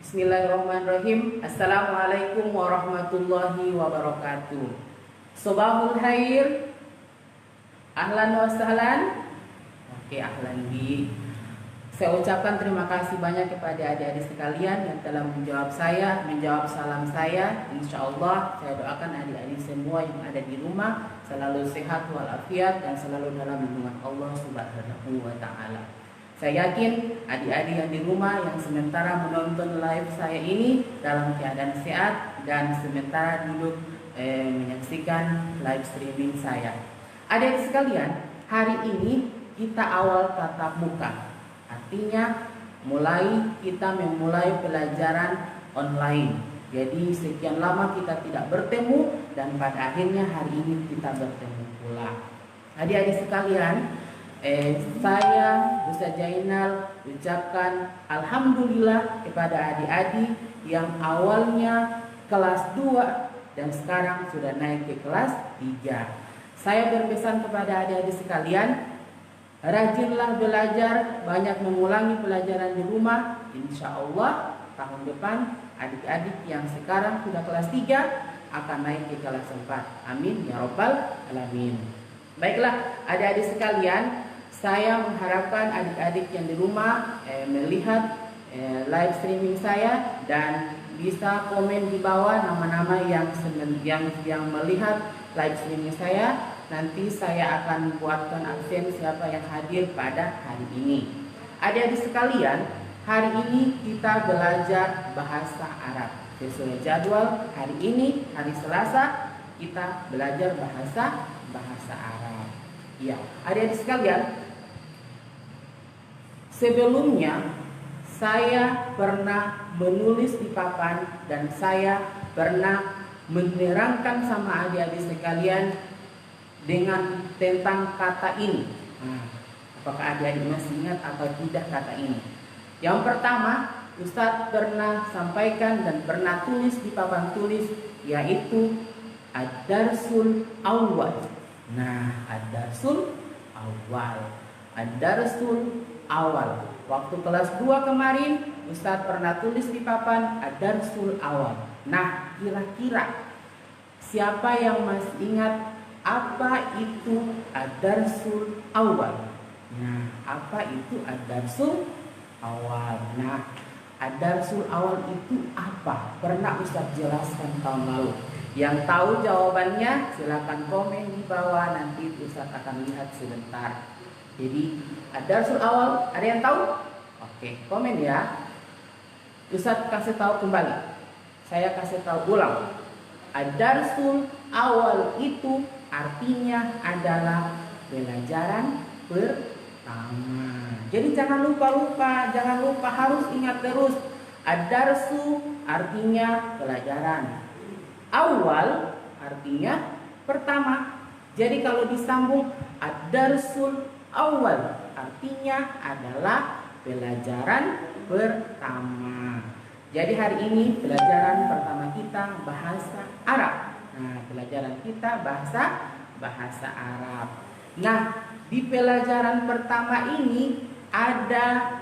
Bismillahirrahmanirrahim. Assalamualaikum warahmatullahi wabarakatuh. Sobahul khair. Ahlan wa sahlan. Oke, ahlan bi. Saya ucapkan terima kasih banyak kepada adik-adik sekalian yang telah menjawab salam saya. Insya Allah saya doakan adik-adik semua yang ada di rumah selalu sehat walafiat dan selalu dalam lindungan Allah Subhanahu wa Ta'ala. Saya yakin adik-adik yang di rumah yang sementara menonton live saya ini dalam keadaan sehat dan sementara duduk menyaksikan live streaming saya. Adik-adik sekalian, hari ini kita awal tatap muka. Artinya kita memulai pelajaran online. Jadi sekian lama kita tidak bertemu dan pada akhirnya hari ini kita bertemu pula. Adik-adik sekalian, saya Ustaz Jainal ucapkan alhamdulillah kepada adik-adik yang awalnya kelas 2 dan sekarang sudah naik ke kelas 3. Saya berpesan kepada adik-adik sekalian, rajinlah belajar, banyak mengulangi pelajaran di rumah. Insya Allah tahun depan adik-adik yang sekarang sudah kelas 3 akan naik ke kelas 4. Amin ya rabbal alamin. Baiklah adik-adik sekalian, saya mengharapkan adik-adik yang di rumah melihat live streaming saya dan bisa komen di bawah nama-nama yang melihat live streaming saya. Nanti saya akan buatkan absen siapa yang hadir pada hari ini. Adik-adik sekalian, hari ini kita belajar bahasa Arab. Sesuai jadwal hari ini, hari Selasa, kita belajar bahasa Arab. Ya, adik-adik sekalian, sebelumnya saya pernah menulis di papan dan saya pernah menerangkan sama adik-adik sekalian dengan tentang kata ini. Apakah adik-adik masih ingat atau tidak kata ini? Yang pertama, Ustadz pernah sampaikan dan pernah tulis di papan tulis, yaitu ad-darsul awal. Nah, ad-darsul awal. Ad-darsul awal. Waktu kelas 2 kemarin, Ustadz pernah tulis di papan ad-darsul awal. Nah, kira-kira siapa yang masih ingat apa itu ad-darsul awal? Nah, apa itu ad-darsul awal? Nah, ad-darsul awal itu apa? Pernah Ustaz jelaskan tahun lalu. Yang tahu jawabannya silakan komen di bawah, nanti Ustaz akan lihat sebentar. Jadi, ad-darsul awal, ada yang tahu? Oke, komen ya. Ustaz kasih tahu kembali. Saya kasih tahu ulang. Ad-darsul awal itu artinya adalah pelajaran pertama. Jadi jangan lupa harus ingat terus. Ad-darsu artinya pelajaran. Awal artinya pertama. Jadi kalau disambung ad-darsul awal artinya adalah pelajaran pertama. Jadi hari ini pelajaran pertama kita bahasa Arab. Nah, pelajaran kita bahasa Arab. Nah, di pelajaran pertama ini ada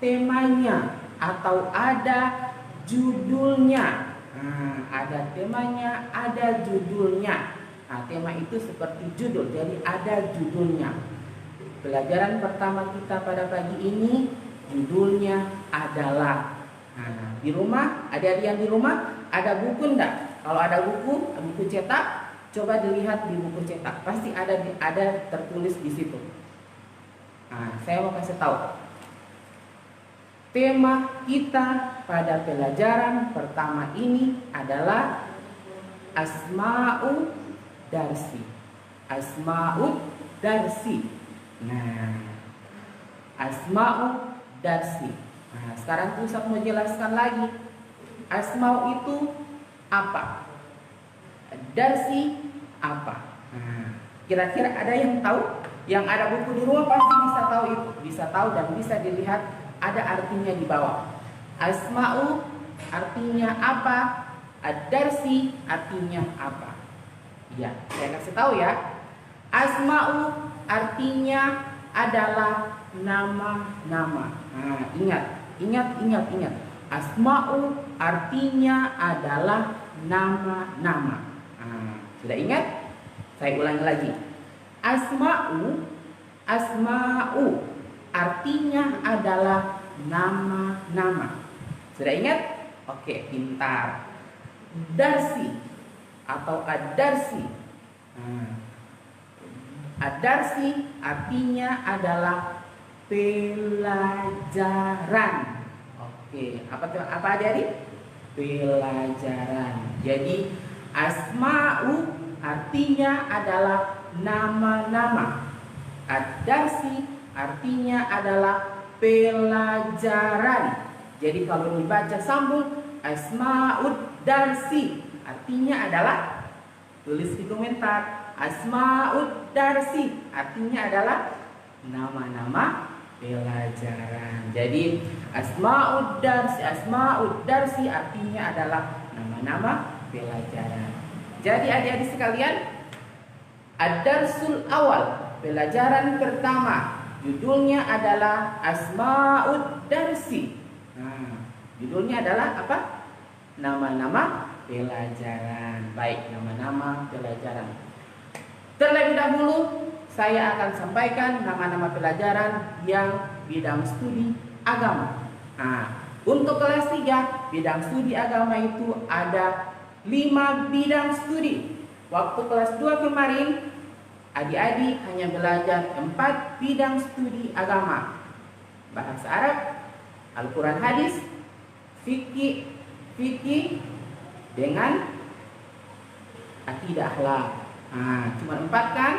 temanya atau ada judulnya. Nah, ada temanya, ada judulnya. Nah, tema itu seperti judul, jadi ada judulnya. Pelajaran pertama kita pada pagi ini judulnya adalah. Nah, di rumah, adik-adik yang di rumah ada buku enggak? Kalau ada buku cetak, coba dilihat di buku cetak, pasti ada tertulis di situ. Nah, saya mau kasih tahu. Tema kita pada pelajaran pertama ini adalah Asma'ud Darsi. Asma'ud Darsi. Nah, Asma'ud Darsi. Nah, sekarang Ustaz mau jelaskan lagi. Asma'u itu apa? Darsi apa? Nah, kira-kira ada yang tahu? Yang ada buku di rumah pasti bisa tahu itu. Bisa tahu dan bisa dilihat ada artinya di bawah. Asma'u artinya apa? Ad-darsi artinya apa? Ya, saya kasih tahu ya. Asma'u artinya adalah nama-nama. Nah, ingat. Asma'u artinya adalah nama-nama. Sudah ingat? Saya ulangi lagi. Asma'u artinya adalah nama-nama. Sudah ingat? Oke, pintar. Darsi atau ad-darsi. Ad-darsi artinya adalah pelajaran. Oke, apa adik-adik? Pelajaran. Jadi asma'u artinya adalah nama-nama. Ad-darsi artinya adalah pelajaran. Jadi kalau dibaca sambung, asma'ud darsi artinya adalah, tulis di komentar, asma'ud darsi artinya adalah nama-nama pelajaran. Jadi asma'ud darsi artinya adalah nama-nama pelajaran. Jadi adik-adik sekalian, ad-darsul awal, pelajaran pertama, judulnya adalah asma'ud darsi. Judulnya adalah apa? Nama-nama pelajaran. Baik, nama-nama pelajaran. Terlebih dahulu saya akan sampaikan nama-nama pelajaran yang bidang studi agama. Untuk kelas 3 bidang studi agama itu ada 5 bidang studi. Waktu kelas 2 kemarin adik-adik hanya belajar 4 bidang studi agama. Bahasa Arab, Al-Quran hadis, fikih dengan akidah akhlak. Cuma 4 kan?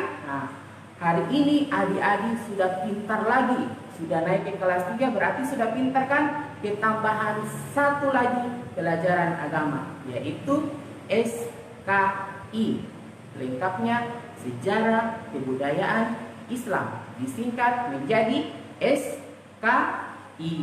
Hari ini adik-adik sudah pintar lagi. Sudah naik ke kelas 3 berarti sudah pintar kan? Ketambahan 1 lagi pelajaran agama, yaitu SKI. Lengkapnya Sejarah Kebudayaan Islam, disingkat menjadi SKI.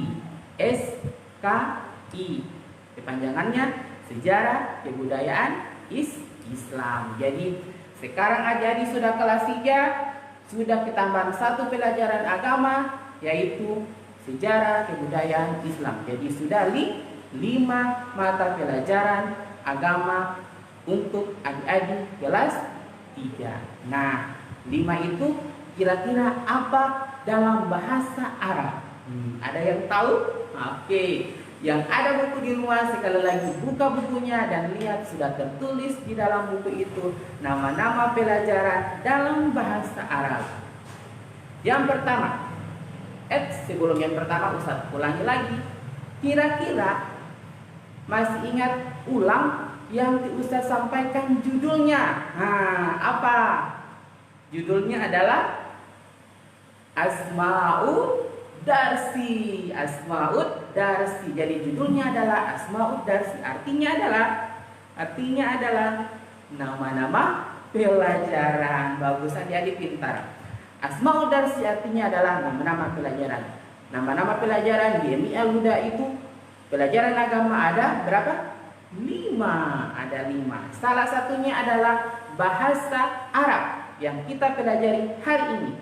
Kepanjangannya Sejarah Kebudayaan Islam. Jadi sekarang adik-adik sudah kelas 3, sudah ketambahan 1 pelajaran agama, yaitu Sejarah Kebudayaan Islam. Jadi sudah 5 mata pelajaran agama untuk adik-adik kelas 3. Nah, 5 itu kira-kira apa dalam bahasa Arab? Ada yang tahu? Oke. Yang ada buku di rumah, sekali lagi buka bukunya dan lihat sudah tertulis di dalam buku itu nama-nama pelajaran dalam bahasa Arab. Yang pertama, sebelum yang pertama Ustaz ulangi lagi. Kira-kira masih ingat ulang yang Ustaz sampaikan judulnya? Apa? Judulnya adalah Asma'ud Darsi. Jadi judulnya adalah Asma'ud Darsi. Artinya adalah nama-nama pelajaran. Bagus, adik-adik pintar. Asma'ud Darsi artinya adalah nama-nama pelajaran. Nama-nama pelajaran di MI Al-Huda itu pelajaran agama ada berapa? 5. Ada 5. Salah satunya adalah bahasa Arab yang kita pelajari hari ini.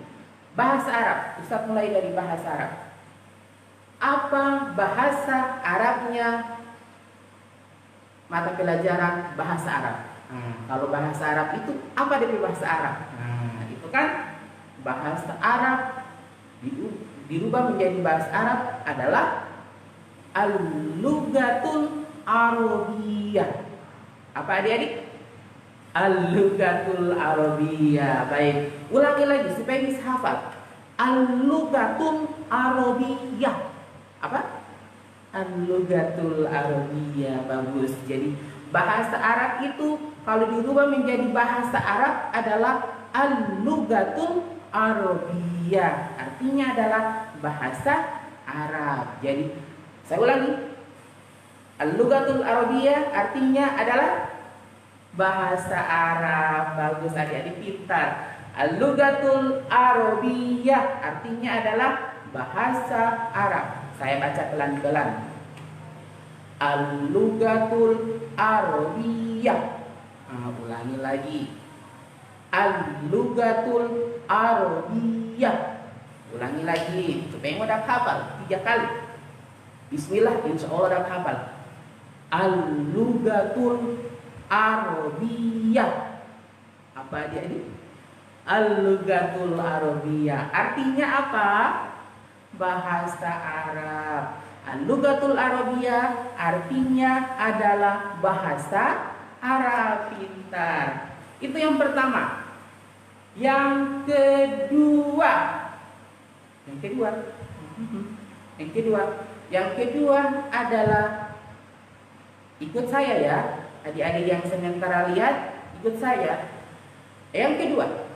Bahasa Arab. Ustaz mulai dari bahasa Arab. Apa bahasa Arabnya mata pelajaran bahasa Arab? Kalau bahasa Arab itu apa dari bahasa Arab? Itu kan bahasa Arab dirubah menjadi bahasa Arab adalah Al-Lughatul Arabiyyah. Apa adik-adik? Al-Lughatul Arabiyyah. Baik, ulangi lagi supaya bisa hafal. Al-Lughatul Arabiyyah. Apa? Al-Lughatul Arabiyyah. Bagus. Jadi bahasa Arab itu kalau dirubah menjadi bahasa Arab adalah Al-Lughatul Arabiyyah. Artinya adalah bahasa Arab. Jadi saya ulangi. Al-Lughatul Arabiyyah artinya adalah bahasa Arab. Bagus, adik-adik pintar. Al-Lughatul Arabiyyah artinya adalah bahasa Arab. Saya baca pelan-pelan. Al-Lughatul Arabiyyah. Ulangi lagi. Al-Lughatul Arabiyyah. Ulangi lagi supaya mudah hafal 3 kali. Bismillah, insya Allah dapat hafal. Al-Lugatul Arabiyah. Apa dia ini? Al-Lugatul Arabiyah. Artinya apa? Bahasa Arab. Al-Lugatul Arabiyah artinya adalah bahasa Arab pintar. Itu yang pertama. Yang kedua. Yang kedua adalah, ikut saya ya, adik-adik yang sementara lihat, ikut saya. Yang kedua,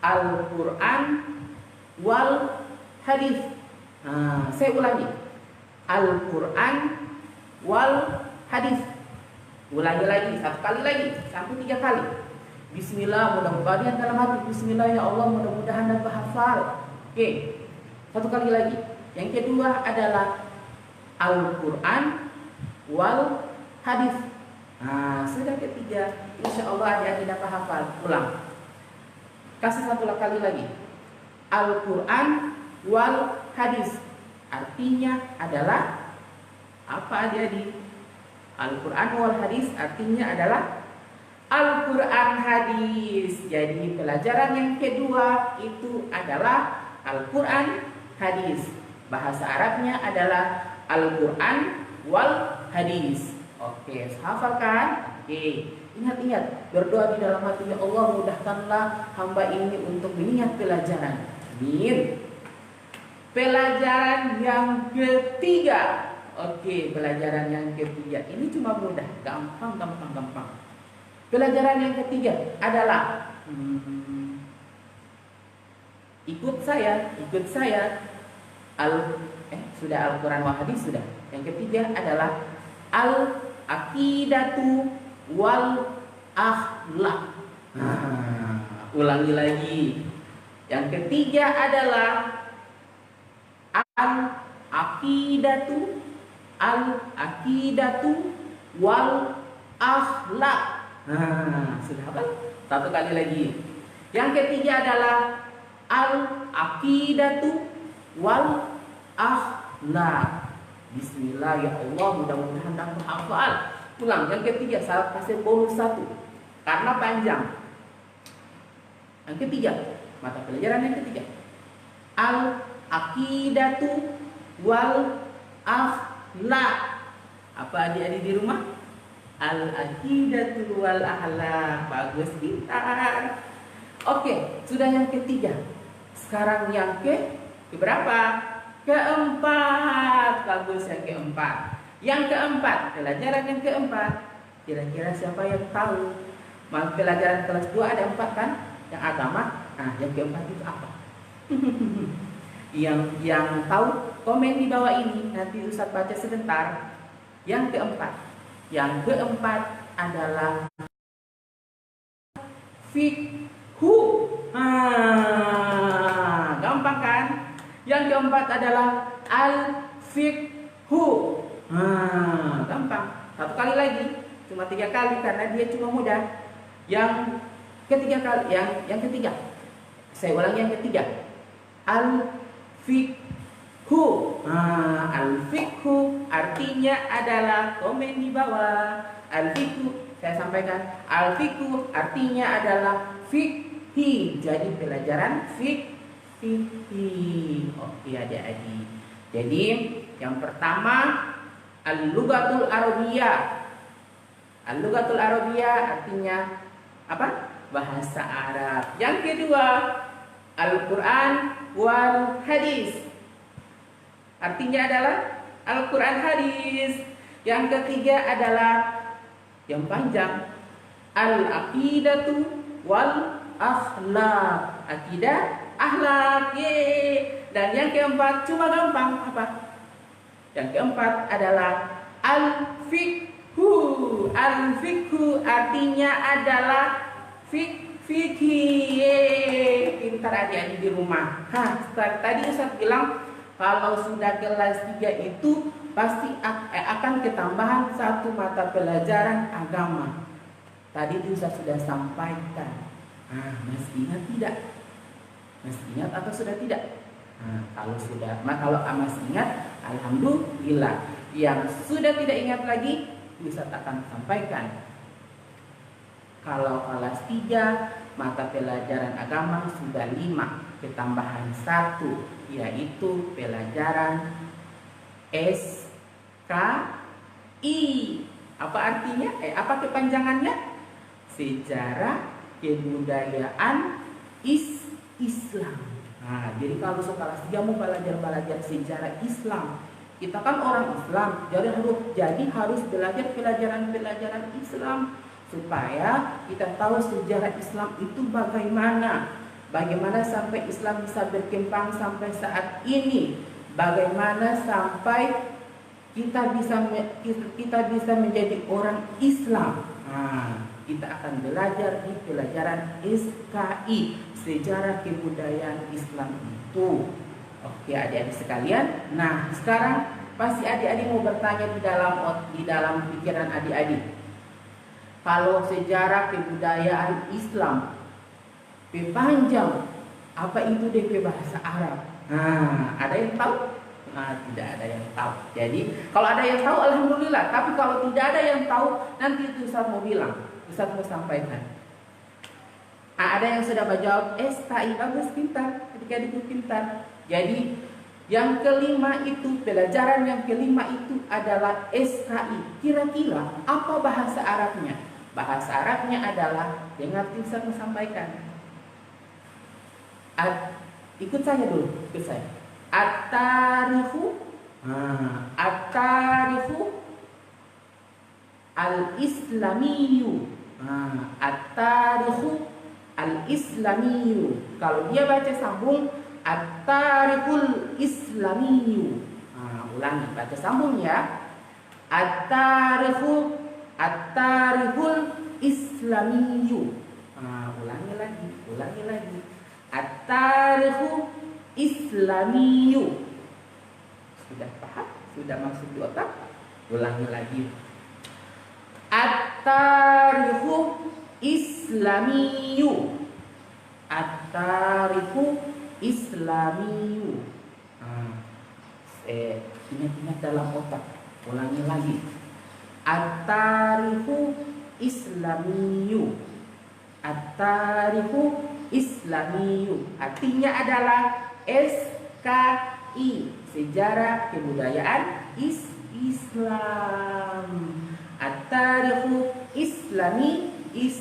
Al-Quran wal hadis. Saya ulangi, Al-Quran wal hadis. Ulangi lagi, satu kali lagi, sampai 3 kali. Bismillah, mudah-mudahan dalam hati Bismillah ya Allah, mudah-mudahan dapat hafal. Oke, satu kali lagi. Yang kedua adalah Al-Quran wal hadis. Sudah ketiga, insya Allah adik-adik dapat hafal. Ulang, kasih satu kali lagi. Al-Quran wal hadis artinya adalah apa adik-adik? Al-Quran wal hadis artinya adalah Al-Quran hadis. Jadi pelajaran yang kedua itu adalah Al-Quran hadis. Bahasa Arabnya adalah Al-Quran wal hadis. Oke, hafalkan? Oke, ingat-ingat, berdoa di dalam hati, ya Allah mudahkanlah hamba ini untuk mengingat pelajaran. Amin. Pelajaran yang ketiga. Oke, pelajaran yang ketiga ini cuma mudah, gampang. Pelajaran yang ketiga adalah ikut saya. Sudah Al-Quran wal hadis sudah. Yang ketiga adalah Al-Aqidatu wal Akhlak. Ulangi lagi. Yang ketiga adalah Al-Aqidatu wal Akhlak. Sudah apa? Satu kali lagi. Yang ketiga adalah Al-Aqidatu wal Akhlak. Bismillah ya Allah, mudah-mudahan dapat hafal. Ulang, yang ketiga saya kasih bonus 1 karena panjang. Yang ketiga, mata pelajaran yang ketiga, Al-Aqidatu wal Akhlak. Apa adik-adik di rumah? Al-Aqidatu wal Akhlak. Bagus, pintar. Oke, sudah yang ketiga. Sekarang yang keberapa? Keempat. Bagus, yang keempat. Yang keempat, pelajaran yang keempat. Kira-kira siapa yang tahu? Pelajaran kelas 2 ada 4 kan? Yang agama. Yang keempat itu apa? Yang tahu komen di bawah ini, nanti Ustaz baca sebentar. Yang keempat adalah fikhu. Gampang kan? Yang keempat adalah al-fikhu. Gampang. Satu kali lagi, cuma 3 kali karena dia cuma mudah. Yang ketiga kali, yang ketiga. Saya ulangi yang ketiga. Al-fikhu. Al-fikhu artinya adalah, komen di bawah. Al-fikhu, saya sampaikan. Al-fikhu artinya adalah fikhi. Jadi pelajaran fikhi. Oke adik-adik. Jadi yang pertama Al-Lughatul Arabiyah. Al-Lughatul Arabiyah artinya apa? Bahasa Arab. Yang kedua Al-Quran wal hadis. Artinya adalah Al-Quran hadis. Yang ketiga adalah yang panjang, Al-Aqidatu wal Akhlak. Akidah, akhlak. Dan yang keempat cuma gampang apa? Yang keempat adalah Al-Fikhu. Al-Fikhu artinya adalah fikih. Pintar adik-adik di rumah. Tadi Ustaz bilang kalau sudah kelas 3 itu pasti akan ketambahan 1 mata pelajaran agama. Tadi Ustaz sudah sampaikan. Masih ingat tidak? Masih ingat atau sudah tidak? Kalau sudah, kalau masih ingat, Alhamdulillah. Yang sudah tidak ingat lagi, Ustaz akan sampaikan. Kalau kelas 3 mata pelajaran agama sudah 5, ketambahan 1, yaitu pelajaran SKI. Apa artinya? Apa kepanjangannya? Sejarah Kebudayaan Islam. Nah, jadi kalau sekelas 3 mau belajar sejarah Islam, kita kan orang Islam, jadi harus belajar pelajaran Islam supaya kita tahu sejarah Islam itu bagaimana sampai Islam bisa berkembang sampai saat ini, bagaimana sampai kita bisa menjadi orang Islam. Nah, kita akan belajar di pelajaran SKI, sejarah kebudayaan Islam itu. Oke adik-adik sekalian. Nah sekarang pasti adik-adik mau bertanya di dalam pikiran adik-adik. Kalau sejarah kebudayaan Islam panjang, apa itu DP bahasa Arab? Nah, ada yang tahu? Nah, tidak ada yang tahu. Jadi kalau ada yang tahu alhamdulillah. Tapi kalau tidak ada yang tahu, nanti itu Ustaz mau bilang, Ustaz mau sampaikan. Ada yang sudah menjawab SKI, bagus, pintar, adik-adik pintar. Jadi yang kelima itu, pelajaran yang kelima itu adalah SKI. Kira-kira apa bahasa Arabnya? Bahasa Arabnya adalah, dengar Ustaz sampaikan. Ikut saya dulu, ikut saya. At-tarikhu al-islamiyyu. At-tarikhu al-islamiyyu. Kalau dia baca sambung, at-tarikhul islamiyyu. Ulangi, baca sambung ya. At-tarikhul islamiyyu. Ulangi lagi. At-tarikhul islamiyyu. Sudah paham? Sudah masuk di otak? Ulangi lagi. At-tarikhul islamiyyu. At-tarikhul islamiyyu. Ingat dalam otak. Ulangi lagi. At-tarikhul islamiyyu. At-tarikhul islamiyyu. Artinya adalah SKI, sejarah kebudayaan Islam. At-tarikhul islamiyum.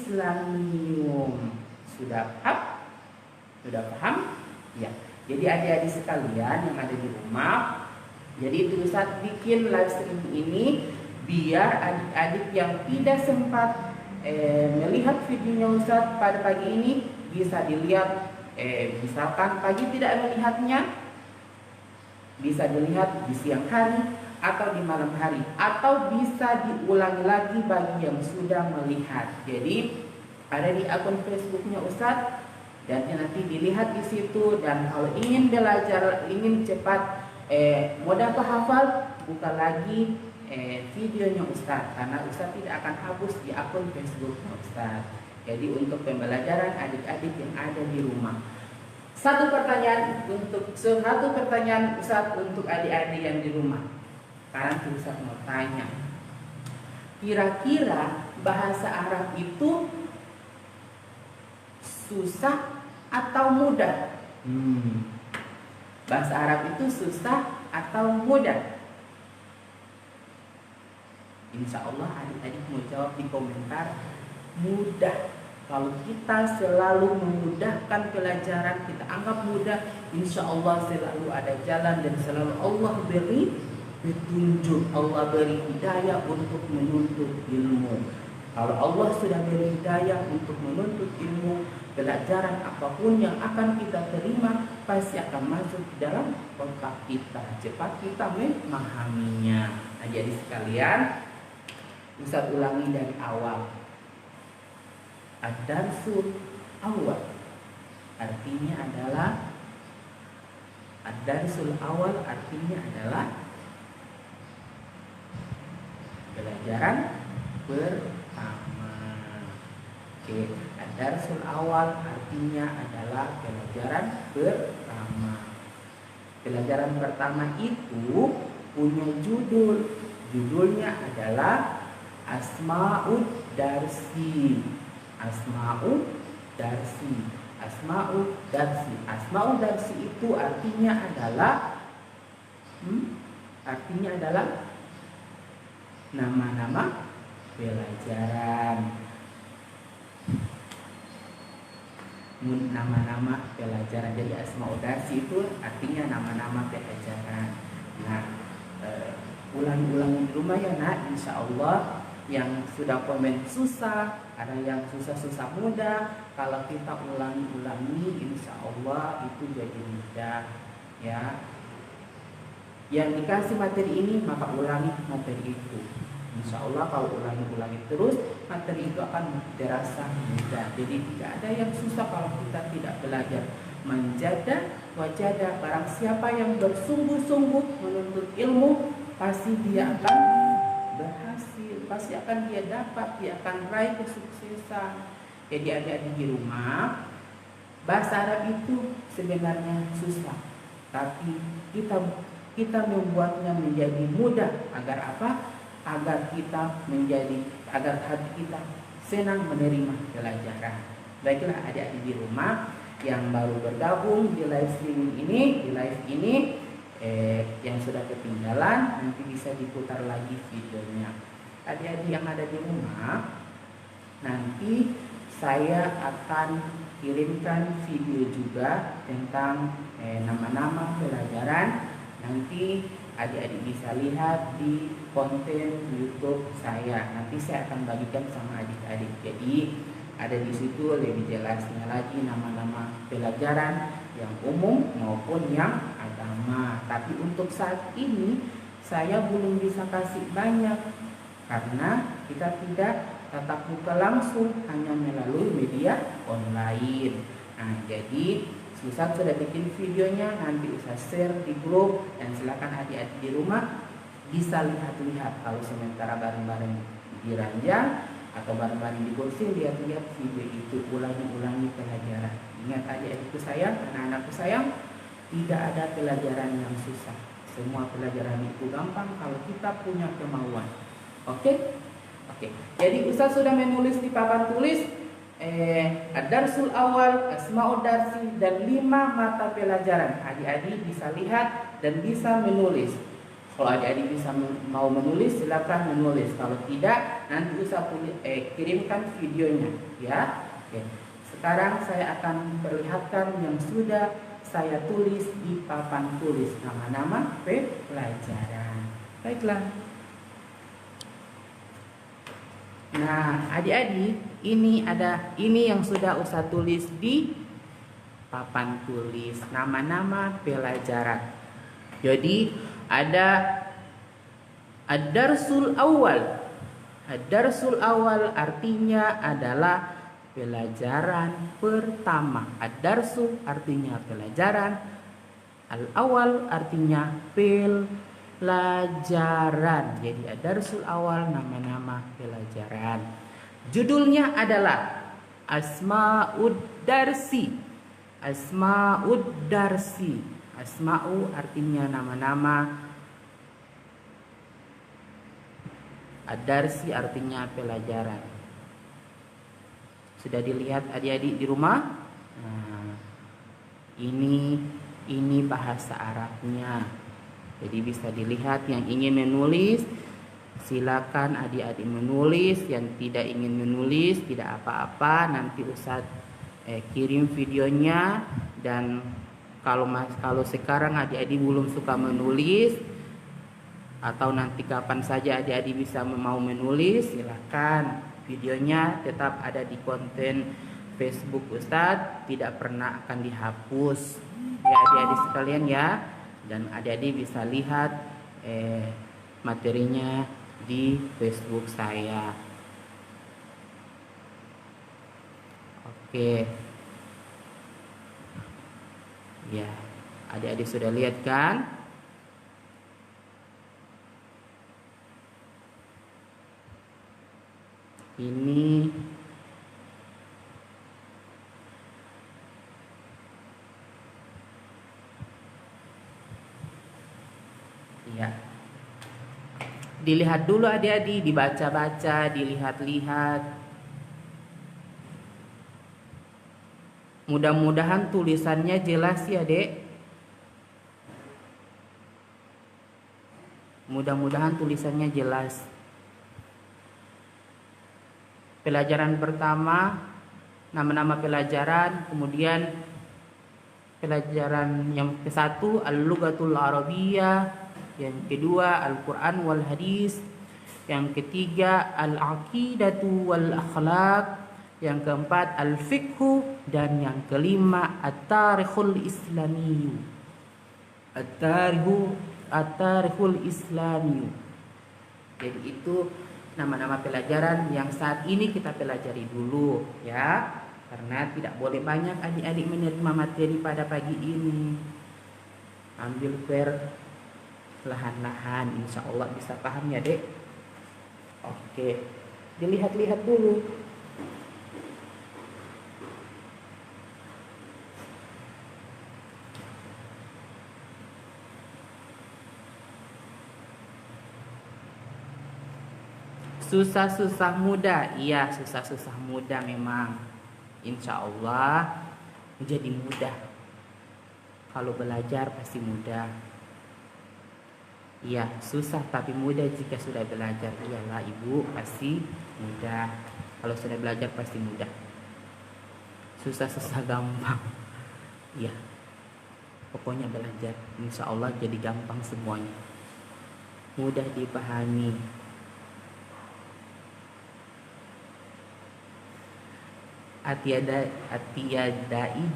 Sudah paham? Ya. Jadi adik-adik sekalian yang ada di rumah, jadi itu Ustaz bikin live stream ini biar adik-adik yang tidak sempat melihat videonya Ustaz pada pagi ini bisa dilihat. Misalkan pagi tidak melihatnya, bisa dilihat di siang hari atau di malam hari, atau bisa diulangi lagi bagi yang sudah melihat. Jadi ada di akun Facebooknya Ustadz dan nanti dilihat di situ. Dan kalau ingin belajar, ingin cepat mudah hafal, buka lagi videonya Ustadz, karena Ustadz tidak akan hapus di akun Facebooknya Ustadz. Jadi untuk pembelajaran adik-adik yang ada di rumah. Satu pertanyaan Ustadz untuk adik-adik yang di rumah. Sekarang Ustadz mau tanya, kira-kira bahasa Arab itu susah atau mudah? Bahasa Arab itu susah atau mudah? Insya Allah adik-adik mau jawab di komentar. Mudah. Kalau kita selalu memudahkan pelajaran, kita anggap mudah, insya Allah selalu ada jalan dan selalu Allah beri petunjuk, Allah beri hidayah untuk menuntut ilmu. Kalau Allah sudah beri hidayah untuk menuntut ilmu, pelajaran apapun yang akan kita terima pasti akan masuk di dalam otak kita. Cepat kita memahaminya. Nah, jadi sekalian, Ustaz ulangi dari awal. Ad-darsul awal artinya adalah pelajaran pertama. Oke, ad-darsul awal artinya adalah pelajaran pertama. Pelajaran pertama itu punya judul. Judulnya adalah Asma'ud Darsi. Asma'ud Darsi. Asma'ud Darsi. Asma'ud Darsi itu artinya adalah nama-nama pelajaran. Nama-nama pelajaran. Jadi Asma'ud Darsi itu artinya nama-nama pelajaran. Nah, ulangi di rumah ya nak, insya Allah. Yang sudah komen susah, ada yang susah-susah mudah. Kalau kita ulangi, insya Allah itu jadi mudah ya. Yang dikasih materi ini maka ulangi materi itu. Insya Allah kalau ulangi terus, materi itu akan terasa mudah. Jadi tidak ada yang susah kalau kita tidak belajar. Menjadah wajadah, barang siapa yang bersungguh-sungguh menuntut ilmu, pasti dia akan berhasil, pasti akan dia dapat, dia akan raih kesuksesan. Jadi adik-adik di rumah, bahasa Arab itu sebenarnya susah, tapi kita membuatnya menjadi mudah. Agar apa? Agar hati kita senang menerima pelajaran. Baiklah adik-adik di rumah yang baru bergabung di live streaming ini, yang sudah ketinggalan, nanti bisa diputar lagi videonya. Adik-adik yang ada di rumah, nanti saya akan kirimkan video juga tentang nama-nama pelajaran. Nanti adik-adik bisa lihat di konten YouTube saya. Nanti saya akan bagikan sama adik-adik. Jadi ada di situ lebih jelasnya lagi nama-nama pelajaran yang umum maupun yang agama. Tapi untuk saat ini saya belum bisa kasih banyak karena kita tidak tatap muka langsung, hanya melalui media online. Nah, jadi Ustaz sudah bikin videonya, nanti Ustaz share di grup, dan silakan adik-adik di rumah bisa lihat-lihat. Kalau sementara bareng-bareng di ranjang atau bareng-bareng di kursi, lihat-lihat video itu, ulangi pelajaran. Ingat adik-adikku sayang, anak-anakku sayang, tidak ada pelajaran yang susah. Semua pelajaran itu gampang kalau kita punya kemauan. Oke? Jadi Ustaz sudah menulis di papan tulis Ad-Darsul Awal, Asma'ud Darsi, dan 5 mata pelajaran. Adik-adik bisa lihat dan bisa menulis. Kalau adik-adik bisa mau menulis, silakan menulis. Kalau tidak, nanti Ustaz kirimkan videonya ya. Oke. Sekarang saya akan perlihatkan yang sudah saya tulis di papan tulis, nama-nama pelajaran. Baiklah. Nah, adik-adik, ini yang sudah Ustaz tulis di papan tulis, nama-nama pelajaran. Jadi ada Ad-Darsul Awal. Ad-Darsul Awal artinya adalah pelajaran pertama. Ad-Darsu artinya pelajaran. Al-Awal artinya pelajaran. Jadi Ad-Darsul Awal, nama-nama pelajaran. Judulnya adalah Asma'ud Darsi. Asma'ud Darsi. Asma'u artinya nama-nama. Ad-Darsi artinya pelajaran. Sudah dilihat adik-adik di rumah? Nah, ini bahasa Arabnya. Jadi bisa dilihat, yang ingin menulis silakan adik-adik menulis, yang tidak ingin menulis tidak apa-apa, nanti Ustaz kirim videonya. Dan kalau sekarang adik-adik belum suka menulis, atau nanti kapan saja adik-adik bisa mau menulis, silakan. Videonya tetap ada di konten Facebook Ustaz, tidak pernah akan dihapus ya adik-adik sekalian ya. Dan adik-adik bisa lihat materinya di Facebook saya. Oke. Ya, adik-adik sudah lihat kan? Ini ya, Dilihat dulu adik-adik, dibaca-baca, dilihat-lihat. Mudah-mudahan tulisannya jelas ya, Dek. Mudah-mudahan tulisannya jelas. Pelajaran pertama, nama-nama pelajaran, kemudian pelajaran yang ke-1 Al-Lughatul Arabiyyah, yang kedua Al-Quran wal Hadis, yang ketiga Al-Aqidatu wal Akhlaq, yang keempat Al-Fiqhu, dan yang kelima At-Tarikhul Islami. At-Tarikhul Islami. Jadi itu nama-nama pelajaran yang saat ini kita pelajari dulu ya. Karena tidak boleh banyak adik-adik menerima materi pada pagi ini. Ambil perlahan-lahan, insya Allah bisa paham ya, Dek. Oke, dilihat-lihat dulu. Susah-susah mudah, iya susah-susah mudah memang. Insya Allah menjadi mudah. Kalau belajar pasti mudah. Iya susah tapi mudah jika sudah belajar. Iyalah Ibu, pasti mudah. Kalau sudah belajar pasti mudah. Susah-susah gampang. Iya. Pokoknya belajar, insya Allah jadi gampang semuanya. Mudah dipahami. Atiadai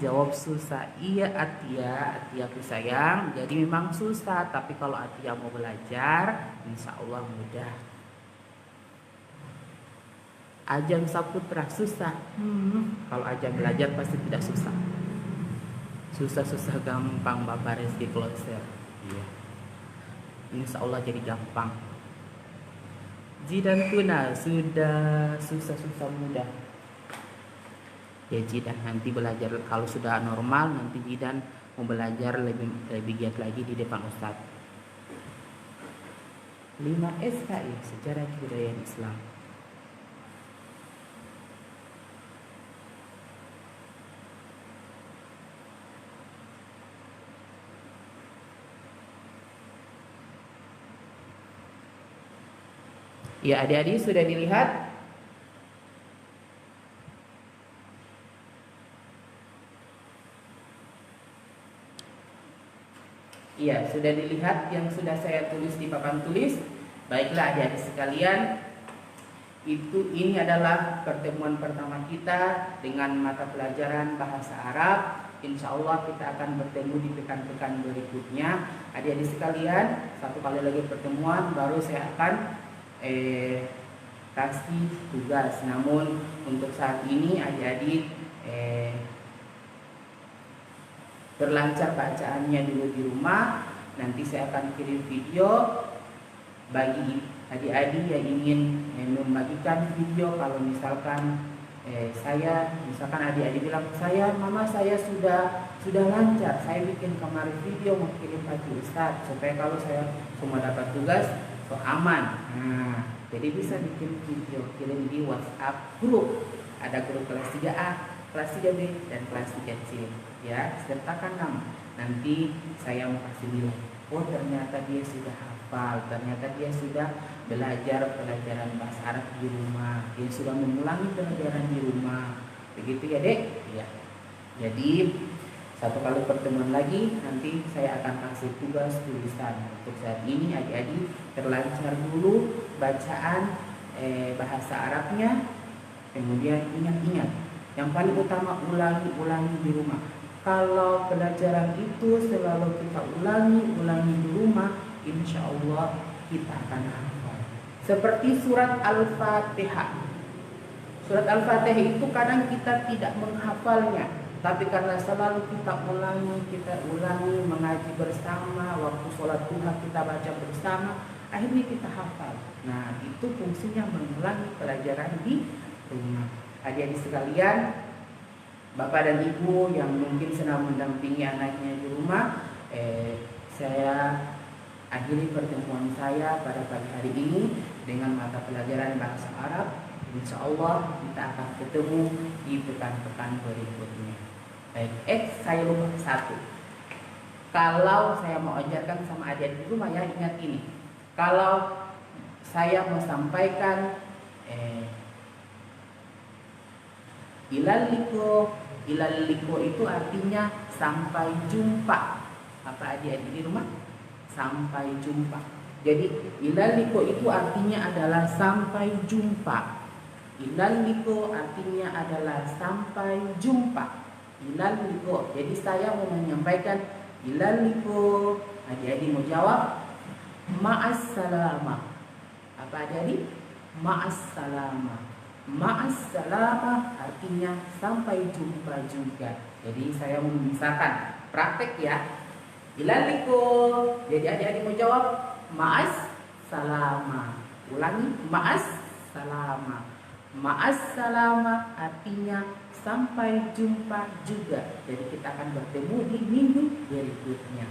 jawab susah. Iya Atiaku sayang. Jadi memang susah, tapi kalau Atia mau belajar, insya Allah mudah. Ajam Saputra susah. Kalau Ajam belajar pasti tidak susah. Susah-susah gampang Bapak Rizky Closer. Iya. Insya Allah jadi gampang. Jidan Tuna sudah susah-susah mudah. Ya Jidan nanti belajar kalau sudah normal, nanti Jidan mau belajar lebih giat lagi di depan Ustadz. 5 SKI Sejarah Kebudayaan Islam. Ya adik-adik sudah dilihat? Iya, sudah dilihat yang sudah saya tulis di papan tulis. Baiklah adik-adik sekalian, ini adalah pertemuan pertama kita dengan mata pelajaran bahasa Arab. Insya Allah kita akan bertemu di pekan-pekan berikutnya. Adik-adik sekalian, satu kali lagi pertemuan, baru saya akan kasih tugas. Namun untuk saat ini adik-adik berlancar bacaannya dulu di rumah. Nanti saya akan kirim video bagi adik-adik yang ingin membagikan video. Kalau misalkan misalkan adik-adik bilang, Mama saya sudah lancar, saya bikin kemarin video mau kirim bagi Ustadz, supaya kalau saya semua dapat tugas aman. Nah, jadi bisa bikin video, kirim di WhatsApp grup. Ada grup kelas 3A, kelas 3B, dan kelas 3C. Ya, sertakan nama. Nanti saya mau kasih nilai. Oh ternyata dia sudah hafal, ternyata dia sudah belajar pelajaran bahasa Arab di rumah, dia sudah mengulangi pelajaran di rumah. Begitu ya Dek? Ya. Jadi satu kali pertemuan lagi nanti saya akan kasih tugas tulisan. Untuk saat ini adik-adik terlancar dulu bacaan bahasa Arabnya, kemudian ingat-ingat. Yang paling utama ulangi di rumah. Kalau pelajaran itu selalu kita ulangi di rumah, insya Allah kita akan hafal. Seperti surat Al-Fatihah. Surat Al-Fatihah itu kadang kita tidak menghafalnya, tapi karena selalu kita ulangi, mengaji bersama, waktu sholat duha kita baca bersama, akhirnya kita hafal. Nah, itu fungsinya mengulangi pelajaran di rumah. Adik-adik sekalian, Bapak dan Ibu yang mungkin sedang mendampingi anaknya di rumah, saya akhiri pertemuan saya pada pagi hari ini dengan mata pelajaran bahasa Arab. Insya Allah kita akan ketemu di pekan-pekan berikutnya. Baik, saya lupa satu. Kalau saya mau ajarkan sama adik-adik di rumah ya, ingat ini. Kalau saya mau sampaikan ilaliko itu artinya sampai jumpa. Apa adik-adik di rumah? Sampai jumpa. Jadi ilaliko itu artinya adalah sampai jumpa. Ilaliko artinya adalah sampai jumpa. Ilaliko. Jadi saya mau menyampaikan ilaliko. Adik-adik mau jawab ma'assalamah. Apa adik-adik? Ma'assalamah. Ma'assalamah artinya sampai jumpa juga. Jadi saya misalkan praktek ya. Ilaliko. Jadi adik-adik mau jawab ma'assalamah. Ulangi, ma'assalamah. Ma'assalamah artinya sampai jumpa juga. Jadi kita akan bertemu di minggu berikutnya.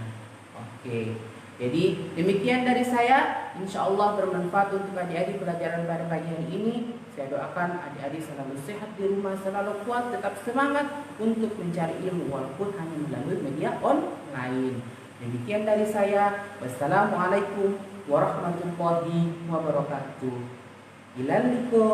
Oke. Jadi demikian dari saya. Insya Allah bermanfaat untuk adik-adik pelajaran pada pagi hari ini. Saya doakan adik-adik selalu sehat di rumah, selalu kuat, tetap semangat untuk mencari ilmu walaupun hanya melalui media online. Demikian dari saya. Wassalamualaikum warahmatullahi wabarakatuh. Ilaliko.